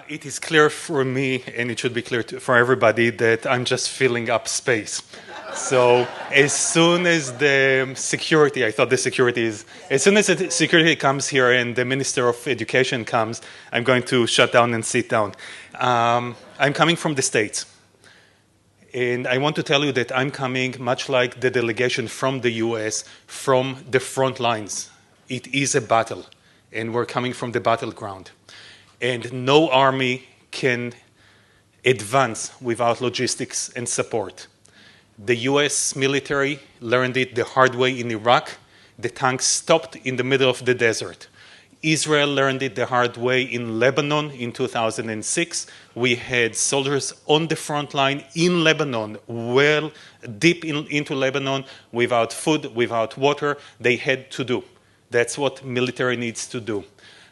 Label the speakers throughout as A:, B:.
A: It is clear for me, and it should be clear for everybody, that I'm just filling up space. So as soon as the security, I thought the security is, as soon as the security comes here and the Minister of Education comes, I'm going to shut down and sit down. I'm coming from the States. And I want to tell you that I'm coming, much like the delegation from the US, from the front lines. It is a battle, and we're coming from the battleground. And no army can advance without logistics and support. The US military learned it the hard way in Iraq. The tanks stopped in the middle of the desert. Israel learned it the hard way in Lebanon in 2006. We had soldiers on the front line in Lebanon, well deep into Lebanon, without food, without water. They had to do. That's what military needs to do.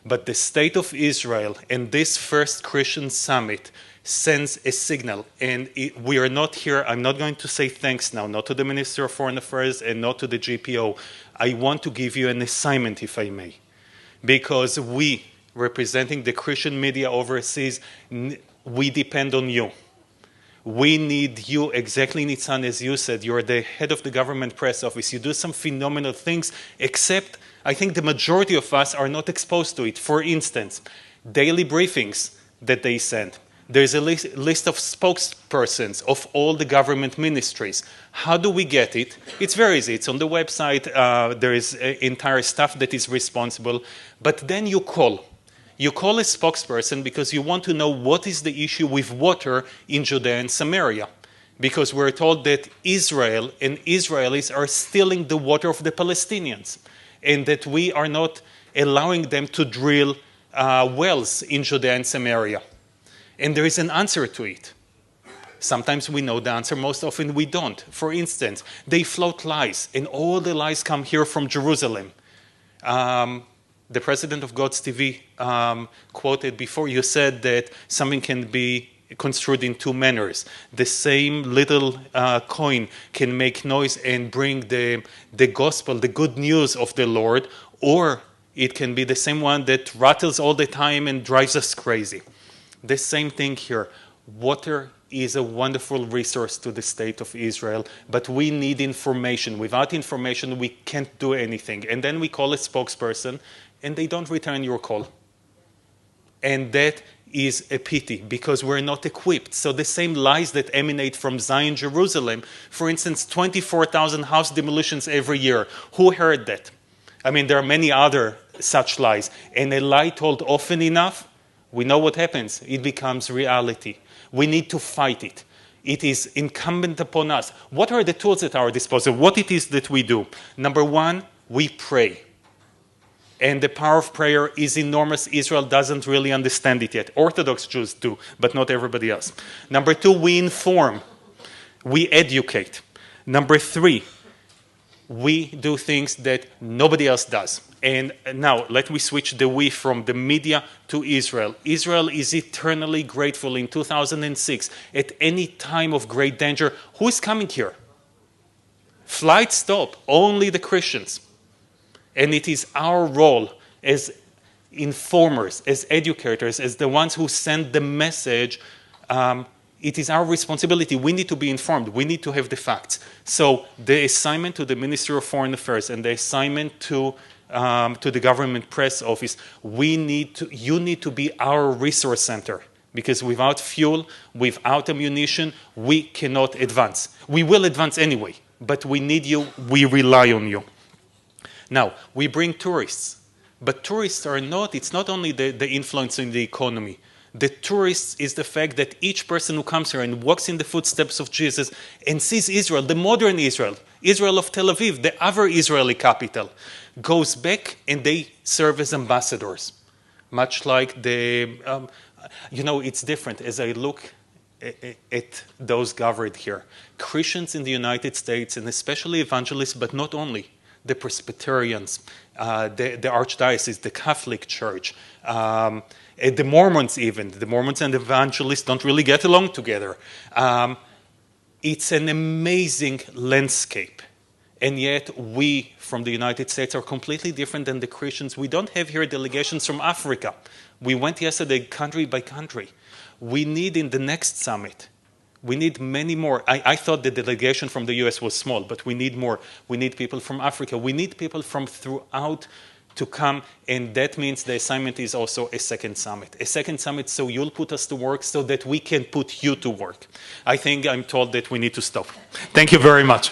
A: But the state of Israel and this first Christian summit sends a signal. And we are not here, I'm not going to say thanks now, not to the Minister of Foreign Affairs and not to the GPO. I want to give you an assignment, if I may. Because we, representing the Christian media overseas, we depend on you. We need you, exactly, Nitzan, as you said. You're the head of the government press office. You do some phenomenal things, except I think the majority of us are not exposed to it. For instance, daily briefings that they send. There's a list of spokespersons of all the government ministries. How do we get it? It's very easy. It's on the website. There is entire staff that is responsible. But then you call. You call a spokesperson because you want to know what is the issue with water in Judea and Samaria. Because we're told that Israel and Israelis are stealing the water of the Palestinians. And that we are not allowing them to drill wells in Judea and Samaria. And there is an answer to it. Sometimes we know the answer, most often we don't. For instance, they float lies, and all the lies come here from Jerusalem. The president of God's TV quoted before, you said that something can be construed in two manners. The same little coin can make noise and bring the gospel, the good news of the Lord, or it can be the same one that rattles all the time and drives us crazy. The same thing here. Water is a wonderful resource to the state of Israel, but we need information. Without information, we can't do anything. And then we call a spokesperson, and they don't return your call. And that is a pity, because we're not equipped. So the same lies that emanate from Zion, Jerusalem, for instance, 24,000 house demolitions every year. Who heard that? I mean, there are many other such lies. And a lie told often enough, we know what happens. It becomes reality. We need to fight it. It is incumbent upon us. What are the tools at our disposal? What it is that we do? Number one, we pray. And the power of prayer is enormous. Israel doesn't really understand it yet. Orthodox Jews do, but not everybody else. Number two, we inform. We educate. Number three, we do things that nobody else does. And now, let me switch the we from the media to Israel. Israel is eternally grateful. In 2006, at any time of great danger, who is coming here? Flights stop, only the Christians. And it is our role as informers, as educators, as the ones who send the message. It is our responsibility. We need to be informed. We need to have the facts. So the assignment to the Ministry of Foreign Affairs and the assignment to the government press office, you need to be our resource center. Because without fuel, without ammunition, we cannot advance. We will advance anyway, but we need you. We rely on you. Now, we bring tourists. But tourists are not, it's not only the influence in the economy. The tourists is the fact that each person who comes here and walks in the footsteps of Jesus and sees Israel, the modern Israel, Israel of Tel Aviv, the other Israeli capital, goes back and they serve as ambassadors. Much like it's different as I look at those gathered here. Christians in the United States, and especially evangelists, but not only, the Presbyterians, the Archdiocese, the Catholic Church, the Mormons even. The Mormons and the evangelists don't really get along together. It's an amazing landscape. And yet we, from the United States, are completely different than the Christians. We don't have here delegations from Africa. We went yesterday country by country. We need in the next summit, we need many more. I thought the delegation from the US was small, but we need more. We need people from Africa. We need people from throughout to come, and that means the assignment is also a second summit. A second summit so you'll put us to work so that we can put you to work. I think I'm told that we need to stop. Thank you very much.